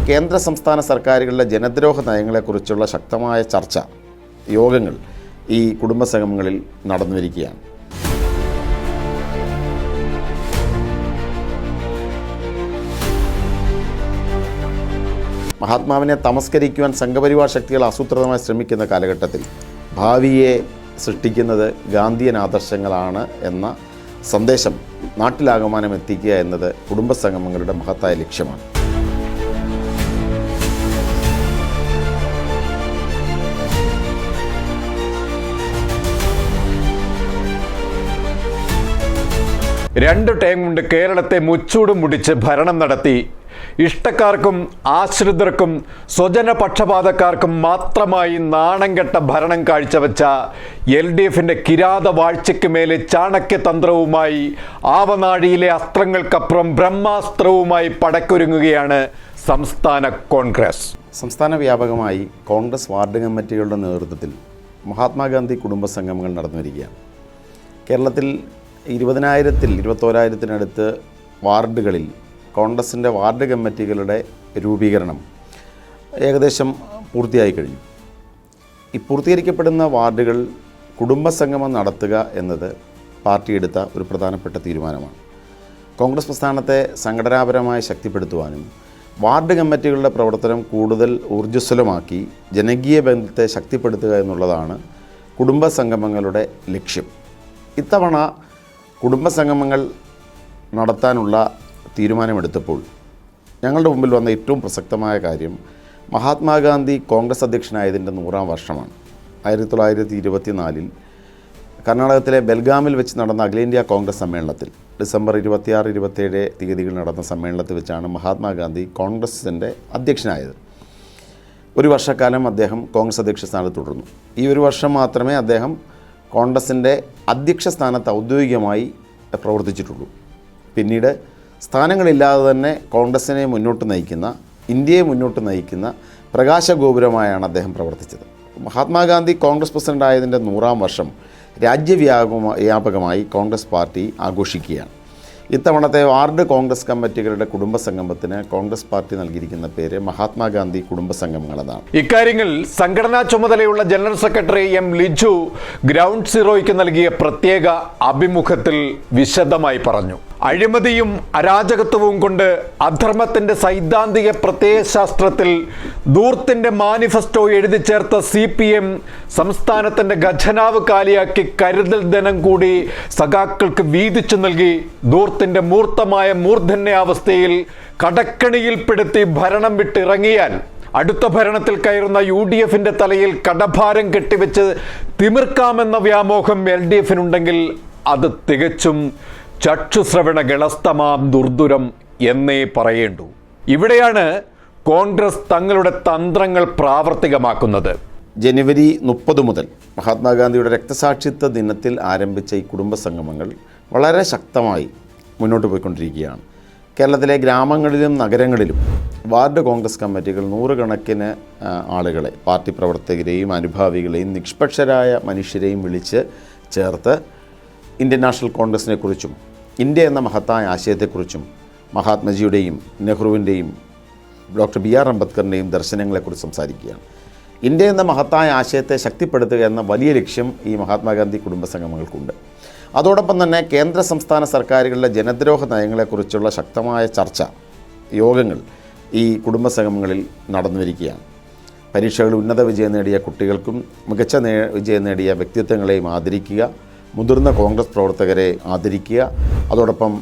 കേന്ദ്ര സംസ്ഥാന സർക്കാരുകളുടെ ജനദ്രോഹ നയങ്ങളെക്കുറിച്ചുള്ള ശക്തമായ ചർച്ച, യോഗങ്ങൾ ഈ കുടുംബ സംഗമങ്ങളിൽ നടന്നുവരികയാണ്. മഹാത്മാവിനെ തമസ്കരിക്കുവാൻ സംഘപരിവാർ ശക്തികൾ ആസൂത്രിതമായി ശ്രമിക്കുന്ന കാലഘട്ടത്തിൽ ഭാവിയെ സൃഷ്ടിക്കുന്നത് ഗാന്ധിയൻ ആദർശങ്ങളാണ് എന്ന സന്ദേശം നാട്ടിലാകമാനം എത്തിക്കുക എന്നത് കുടുംബ സംഗമങ്ങളുടെ മഹത്തായ ലക്ഷ്യമാണ്. രണ്ട് ടൈം കൊണ്ട് കേരളത്തെ മുച്ചൂടും മുടിച്ച് ഭരണം നടത്തി ഇഷ്ടക്കാർക്കും ആശ്രിതർക്കും സ്വജന പക്ഷപാതക്കാർക്കും മാത്രമായി നാണം കെട്ട ഭരണം കാഴ്ചവെച്ച LDFിൻ്റെ കിരാത വാഴ്ചയ്ക്ക് മേലെ ചാണക്യതന്ത്രവുമായി ആവനാഴിയിലെ അസ്ത്രങ്ങൾക്കപ്പുറം ബ്രഹ്മാസ്ത്രവുമായി പടക്കൊരുങ്ങുകയാണ് സംസ്ഥാന കോൺഗ്രസ്. സംസ്ഥാന വ്യാപകമായി കോൺഗ്രസ് വാർഡ് കമ്മിറ്റികളുടെ നേതൃത്വത്തിൽ മഹാത്മാഗാന്ധി കുടുംബ സംഗമങ്ങൾ നടന്നു വരികയാണ്. കേരളത്തിൽ 20,000-21,000 വാർഡുകളിൽ കോൺഗ്രസിൻ്റെ വാർഡ് കമ്മിറ്റികളുടെ രൂപീകരണം ഏകദേശം പൂർത്തിയായി കഴിഞ്ഞു. ഈ പൂർത്തീകരിക്കപ്പെടുന്ന വാർഡുകൾ കുടുംബസംഗമം നടത്തുക എന്നത് പാർട്ടി എടുത്ത ഒരു പ്രധാനപ്പെട്ട തീരുമാനമാണ്. കോൺഗ്രസ് പ്രസ്ഥാനത്തെ സംഘടനാപരമായി ശക്തിപ്പെടുത്തുവാനും വാർഡ് കമ്മിറ്റികളുടെ പ്രവർത്തനം കൂടുതൽ ഊർജ്ജസ്വലമാക്കി ജനകീയ ബന്ധത്തെ ശക്തിപ്പെടുത്തുക എന്നുള്ളതാണ് കുടുംബസംഗമങ്ങളുടെ ലക്ഷ്യം. ഇത്തവണ കുടുംബസംഗമങ്ങൾ നടത്താനുള്ള തീരുമാനമെടുത്തപ്പോൾ ഞങ്ങളുടെ മുമ്പിൽ വന്ന ഏറ്റവും പ്രസക്തമായ കാര്യം മഹാത്മാഗാന്ധി കോൺഗ്രസ് അധ്യക്ഷനായതിൻ്റെ 100ാം വർഷമാണ്. 1924 കർണാടകത്തിലെ ബെൽഗാമിൽ വെച്ച് നടന്ന അഖിലേന്ത്യാ കോൺഗ്രസ് സമ്മേളനത്തിൽ ഡിസംബർ 26-27 തീയതികളിൽ നടന്ന സമ്മേളനത്തിൽ വെച്ചാണ് മഹാത്മാഗാന്ധി കോൺഗ്രസിൻ്റെ അധ്യക്ഷനായത്. ഒരു വർഷക്കാലം അദ്ദേഹം കോൺഗ്രസ് അധ്യക്ഷ സ്ഥാനത്ത് തുടർന്നു. ഈ ഒരു വർഷം മാത്രമേ അദ്ദേഹം കോൺഗ്രസിൻ്റെ അധ്യക്ഷ സ്ഥാനത്ത് ഔദ്യോഗികമായി പ്രവർത്തിച്ചിട്ടുള്ളൂ. പിന്നീട് സ്ഥാനങ്ങളില്ലാതെ തന്നെ കോൺഗ്രസിനെ മുന്നോട്ട് നയിക്കുന്ന, ഇന്ത്യയെ മുന്നോട്ട് നയിക്കുന്ന പ്രകാശഗോപുരമായാണ് അദ്ദേഹം പ്രവർത്തിച്ചത്. മഹാത്മാഗാന്ധി കോൺഗ്രസ് പ്രസിഡൻ്റായതിൻ്റെ 100ാം വർഷം രാജ്യവ്യാപകമായി കോൺഗ്രസ് പാർട്ടി ആഘോഷിക്കുകയാണ്. ഇത്തവണത്തെ വാർഡ് കോൺഗ്രസ് കമ്മിറ്റികളുടെ കുടുംബസംഗമത്തിന് കോൺഗ്രസ് പാർട്ടി നൽകിയിരിക്കുന്ന പേര് മഹാത്മാഗാന്ധി കുടുംബസംഗമങ്ങൾ എന്നാണ്. ഇക്കാര്യങ്ങൾ സംഘടനാ ചുമതലയുള്ള general secretary M. Liju ground സീറോയ്ക്ക് നൽകിയ പ്രത്യേക അഭിമുഖത്തിൽ വിശദമായി പറഞ്ഞു. അഴിമതിയും അരാജകത്വവും കൊണ്ട് അധർമ്മത്തിന്റെ സൈദ്ധാന്തിക പ്രത്യയശാസ്ത്രത്തിൽ ധൂർത്തിന്റെ മാനിഫെസ്റ്റോ എഴുതി ചേർത്ത CPM സംസ്ഥാനത്തിന്റെ ഖജനാവ് കാലിയാക്കി കരുതൽ ധനം കൂടി സഖാക്കൾക്ക് വീതിച്ചു നൽകി ധൂർത്തിന്റെ മൂർത്തമായ മൂർധന്യാവസ്ഥയിൽ കടക്കണിയിൽപ്പെടുത്തി ഭരണം വിട്ടിറങ്ങിയാൽ അടുത്ത ഭരണത്തിൽ കയറുന്ന UDFിൻ്റെ തലയിൽ കടഭാരം കെട്ടിവെച്ച് തിമിർക്കാമെന്ന വ്യാമോഹം LDFിനുണ്ടെങ്കിൽ അത് തികച്ചും ചക്ഷുശ്രവണ ഗളസ്തമാം ദുർദുരം എന്നേ പറയേണ്ടൂ. ഇവിടെയാണ് കോൺഗ്രസ് തങ്ങളുടെ തന്ത്രങ്ങൾ പ്രാവർത്തികമാക്കുന്നത്. ജനുവരി 30 മുതൽ മഹാത്മാഗാന്ധിയുടെ രക്തസാക്ഷിത്വ ദിനത്തിൽ ആരംഭിച്ച ഈ കുടുംബസംഗമങ്ങൾ വളരെ ശക്തമായി മുന്നോട്ട് പോയിക്കൊണ്ടിരിക്കുകയാണ്. കേരളത്തിലെ ഗ്രാമങ്ങളിലും നഗരങ്ങളിലും വാർഡ് കോൺഗ്രസ് കമ്മിറ്റികൾ 100 കണക്കിന് ആളുകളെ, പാർട്ടി പ്രവർത്തകരെയും അനുഭാവികളെയും നിഷ്പക്ഷരായ മനുഷ്യരെയും വിളിച്ച് ചേർത്ത് ഇന്ത്യൻ നാഷണൽ കോൺഗ്രസിനെക്കുറിച്ചും ഇന്ത്യ എന്ന മഹത്തായ ആശയത്തെക്കുറിച്ചും മഹാത്മജിയുടെയും നെഹ്റുവിൻ്റെയും ഡോക്ടർ BR അംബേദ്കറിൻ്റെയും ദർശനങ്ങളെക്കുറിച്ച് സംസാരിക്കുകയാണ്. ഇന്ത്യ എന്ന മഹത്തായ ആശയത്തെ ശക്തിപ്പെടുത്തുക എന്ന വലിയ ലക്ഷ്യം ഈ മഹാത്മാഗാന്ധി കുടുംബസംഗമങ്ങൾക്കുണ്ട്. അതോടൊപ്പം തന്നെ കേന്ദ്ര സംസ്ഥാന സർക്കാരുകളുടെ ജനദ്രോഹ നയങ്ങളെക്കുറിച്ചുള്ള ശക്തമായ ചർച്ച, യോഗങ്ങൾ ഈ കുടുംബസംഗമങ്ങളിൽ നടന്നു വരികയാണ്. പരീക്ഷകളിൽ ഉന്നത വിജയം നേടിയ കുട്ടികൾക്കും മികച്ച വിജയം നേടിയ വ്യക്തിത്വങ്ങളെയും ആദരിക്കുക, മുതിർന്ന കോൺഗ്രസ് പ്രവർത്തകരെ ആദരിക്കുക, അതോടൊപ്പം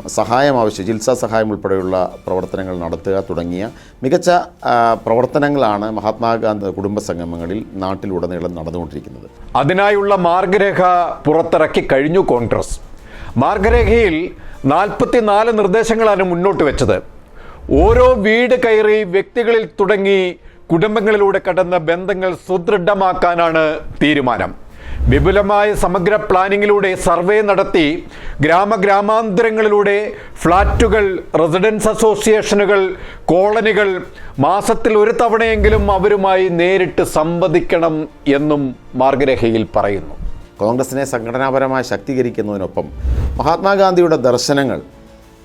ചികിത്സാ സഹായം ഉൾപ്പെടെയുള്ള പ്രവർത്തനങ്ങൾ നടത്തുക തുടങ്ങിയ മികച്ച പ്രവർത്തനങ്ങളാണ് മഹാത്മാഗാന്ധി കുടുംബസംഗമങ്ങളിൽ നാട്ടിലുടനീളം നടന്നുകൊണ്ടിരിക്കുന്നത്. അതിനായുള്ള മാർഗരേഖ പുറത്തിറക്കി കഴിഞ്ഞു കോൺഗ്രസ്. മാർഗരേഖയിൽ 44 നിർദ്ദേശങ്ങളാണ് മുന്നോട്ട് വെച്ചത്. ഓരോ വീട് കയറി വ്യക്തികളിൽ തുടങ്ങി കുടുംബങ്ങളിലൂടെ കടന്ന ബന്ധങ്ങൾ സുദൃഢമാക്കാനാണ് തീരുമാനം. വിപുലമായ സമഗ്ര പ്ലാനിങ്ങിലൂടെ സർവേ നടത്തി ഗ്രാമാന്തരങ്ങളിലൂടെ ഫ്ലാറ്റുകൾ, റെസിഡൻസ് അസോസിയേഷനുകൾ, കോളനികൾ മാസത്തിൽ ഒരു തവണയെങ്കിലും അവരുമായി നേരിട്ട് സംവദിക്കണം എന്നും മാർഗരേഖയിൽ പറയുന്നു. കോൺഗ്രസിനെ സംഘടനാപരമായി ശാക്തീകരിക്കുന്നതിനൊപ്പം മഹാത്മാഗാന്ധിയുടെ ദർശനങ്ങൾ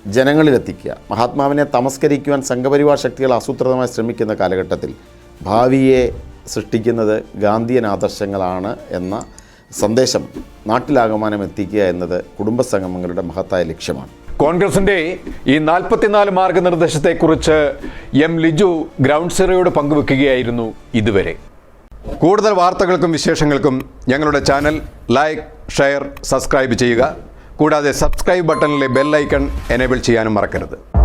ജനങ്ങളിലെത്തിക്കുക. മഹാത്മാവിനെ തമസ്കരിക്കുവാൻ സംഘപരിവാർ ശക്തികൾ ആസൂത്രിതമായി ശ്രമിക്കുന്ന കാലഘട്ടത്തിൽ ഭാവിയെ സൃഷ്ടിക്കുന്നത് ഗാന്ധിയൻ ആദർശങ്ങളാണ് എന്ന സന്ദേശം നാട്ടിലാകമാനം എത്തിക്കുക എന്നത് കുടുംബസംഗമങ്ങളുടെ മഹത്തായ ലക്ഷ്യമാണ്. കോൺഗ്രസിന്റെ ഈ 44 മാർഗനിർദ്ദേശത്തെക്കുറിച്ച് എം ലിജു ഗ്രൗണ്ട് സീറോയോട് പങ്കുവെക്കുകയായിരുന്നു ഇതുവരെ. കൂടുതൽ വാർത്തകൾക്കും വിശേഷങ്ങൾക്കും ഞങ്ങളുടെ ചാനൽ ലൈക്ക്, ഷെയർ, സബ്സ്ക്രൈബ് ചെയ്യുക. കൂടാതെ സബ്സ്ക്രൈബ് ബട്ടണിലെ ബെൽ ഐക്കൺ എനേബിൾ ചെയ്യാനും മറക്കരുത്.